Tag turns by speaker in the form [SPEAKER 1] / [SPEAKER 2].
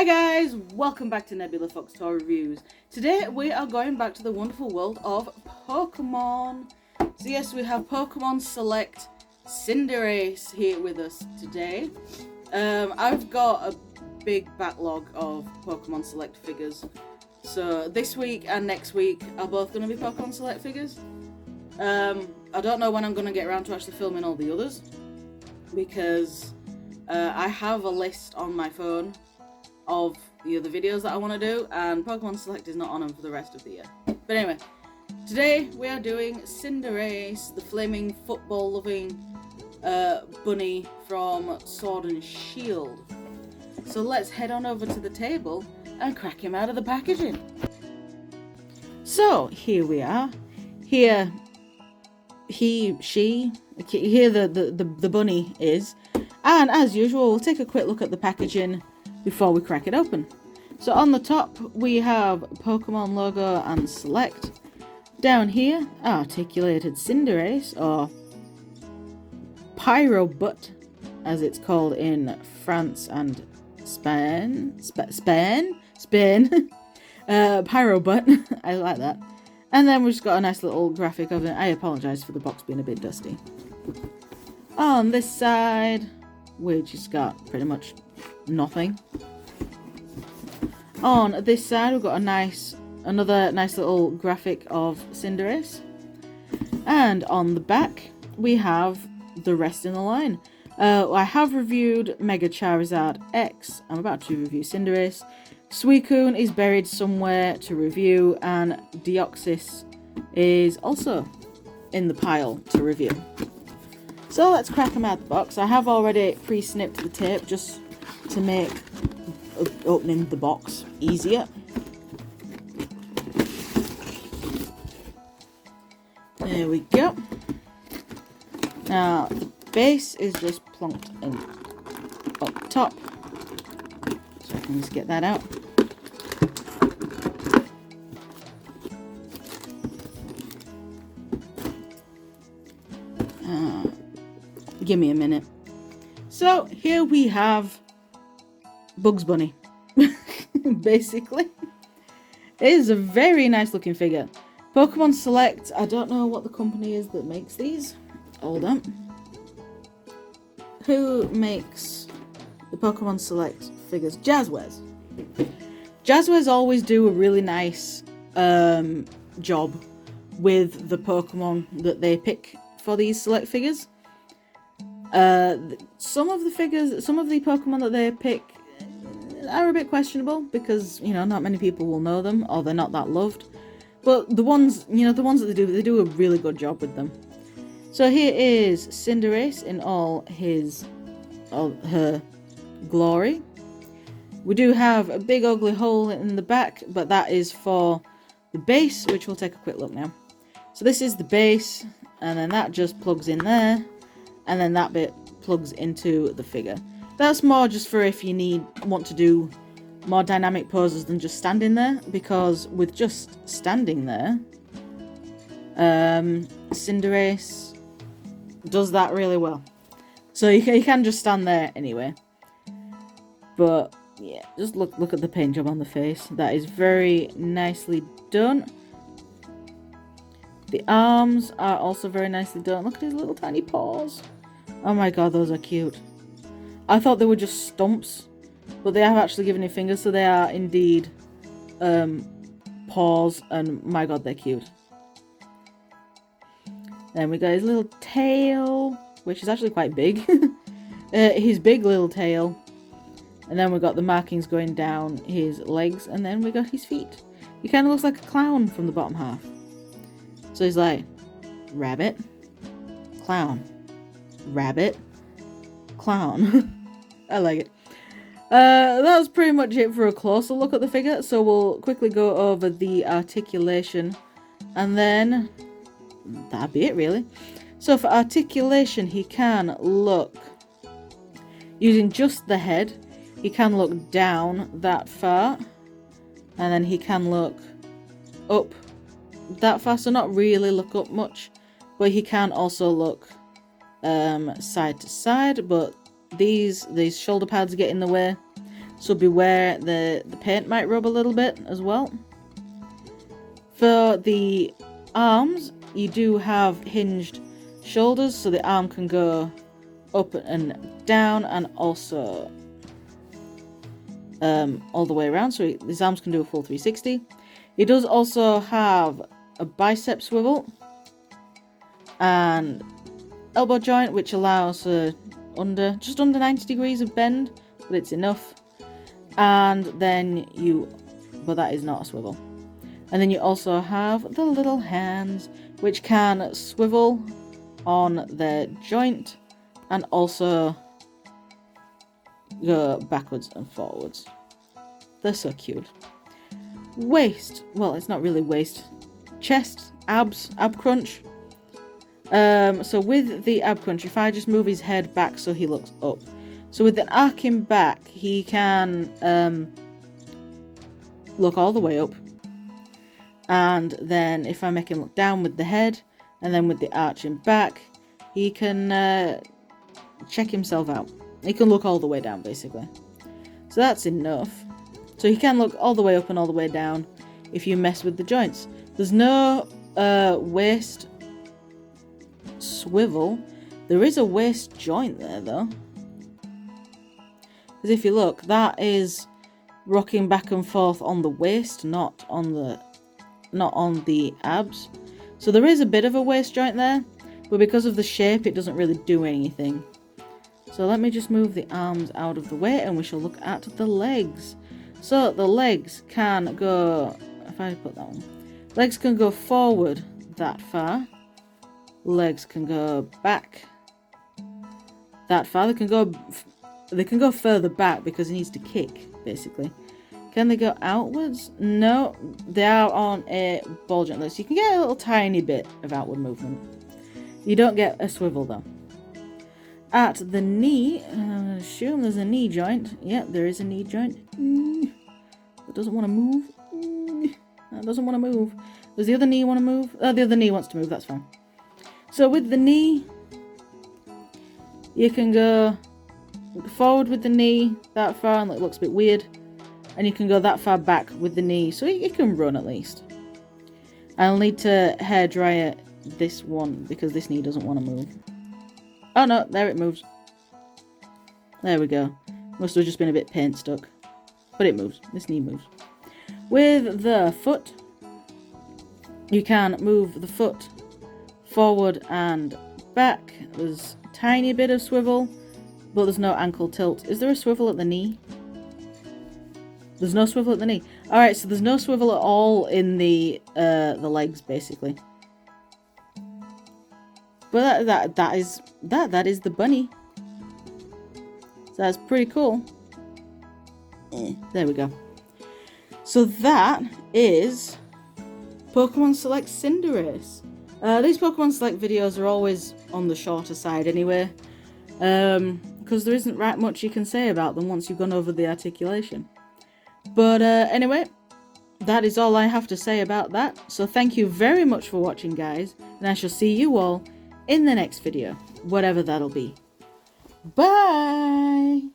[SPEAKER 1] Hi guys, welcome back to Nebula Fox Toy Reviews. Today we are going back to the wonderful world of Pokemon. So yes, we have Pokemon Select Cinderace here with us today. I've got a big backlog of Pokemon Select figures. So this week and next week are both going to be Pokemon Select figures. I don't know when I'm going to get around to actually filming all the others, because I have a list on my phone of the other videos that I want to do, and Pokemon Select is not on them for the rest of the year. But anyway, today we are doing Cinderace, the flaming football-loving bunny from Sword and Shield. So let's head on over to the table and crack him out of the packaging. So here we are. Here the bunny is. And as usual, we'll take a quick look at the packaging before we crack it open. So on the top we have Pokemon logo and Select. Down here, articulated Cinderace, or Pyro Butt as it's called in France and Spain. Pyro Butt. I like that. And then we've just got a nice little graphic of it. I apologise for the box being a bit dusty. On this side, we just got pretty much nothing. On this side, we've got another nice little graphic of Cinderace. And on the back, we have the rest in the line. I have reviewed Mega Charizard X. I'm about to review Cinderace. Suicune is buried somewhere to review, and Deoxys is also in the pile to review. So let's crack them out of the box. I have already pre-snipped the tape just to make opening the box easier. There we go. Now the base is just plonked in up top, so I can just get that out. Give me a minute. So here we have Bugs Bunny. Basically, it is a very nice looking figure. Pokemon Select, I don't know what the company is that makes these. Hold on. Who makes the Pokemon Select figures? Jazzwares. Jazzwares always do a really nice job with the Pokemon that they pick for these Select figures. Some of the Pokemon that they pick are a bit questionable because, you know, not many people will know them, or they're not that loved. But the ones that they do a really good job with them. So here is Cinderace in all her glory. We do have a big ugly hole in the back, but that is for the base, which we'll take a quick look now. So this is the base, and then that just plugs in there, and then that bit plugs into the figure. That's more just for if you want to do more dynamic poses than just standing there, because with just standing there, Cinderace does that really well. So you can just stand there anyway. But yeah, just look at the paint job on the face. That is very nicely done. The arms are also very nicely done. Look at his little tiny paws. Oh my god, those are cute. I thought they were just stumps, but they have actually given him fingers, so they are indeed paws, and my god, they're cute. Then we got his little tail, which is actually quite big. His big little tail. And then we got the markings going down his legs, and then we got his feet. He kind of looks like a clown from the bottom half. So he's like, rabbit, clown, rabbit, clown. I like it. That was pretty much it for a closer look at the figure. So we'll quickly go over the articulation, and then that'd be it really. So for articulation, he can look, using just the head, he can look down that far, and then he can look up that far, so not really look up much, but he can also look side to side, but these shoulder pads get in the way, so beware the paint might rub a little bit as well. For the arms, you do have hinged shoulders, so the arm can go up and down, and also all the way around, so his arms can do a full 360. He does also have a bicep swivel and elbow joint, which allows just under 90 degrees of bend, but it's enough. And then but that is not a swivel. And then you also have the little hands, which can swivel on their joint and also go backwards and forwards. They're so cute. Waist. Well, it's not really waist. Chest, abs, ab crunch. So with the ab crunch, if I just move his head back so he looks up. So with the arcing back, he can look all the way up. And then if I make him look down with the head, and then with the arching back, he can check himself out. He can look all the way down, basically. So that's enough. So he can look all the way up and all the way down if you mess with the joints. There's no waist swivel. There is a waist joint there, though. Because if you look, that is rocking back and forth on the waist, not on the abs. So there is a bit of a waist joint there, but because of the shape, it doesn't really do anything. So let me just move the arms out of the way, and we shall look at the legs. So the legs can go, if I put that one, legs can go forward that far. Legs can go back that far. They can go further back because he needs to kick, basically. Can they go outwards? No, they are on a ball joint. So you can get a little tiny bit of outward movement. You don't get a swivel though. At the knee, I assume there's a knee joint. Yeah, there is a knee joint. It doesn't want to move. That doesn't want to move. Does the other knee want to move? Oh, the other knee wants to move, that's fine. So with the knee, you can go forward with the knee that far, and it looks a bit weird. And you can go that far back with the knee, so you can run at least. I'll need to hair dryer this one because this knee doesn't want to move. Oh no, there it moves. There we go. Must have just been a bit paint stuck. But it moves. This knee moves. With the foot, you can move the foot forward and back. There's a tiny bit of swivel, but there's no ankle tilt. Is there a swivel at the knee? There's no swivel at the knee. Alright, so there's no swivel at all in the legs, basically. But that is the bunny. So that's pretty cool. There we go. So that is Pokemon Select Cinderace. These Pokemon Select videos are always on the shorter side anyway. Because there isn't right much you can say about them once you've gone over the articulation. But anyway, that is all I have to say about that. So thank you very much for watching, guys. And I shall see you all in the next video, whatever that'll be. Bye!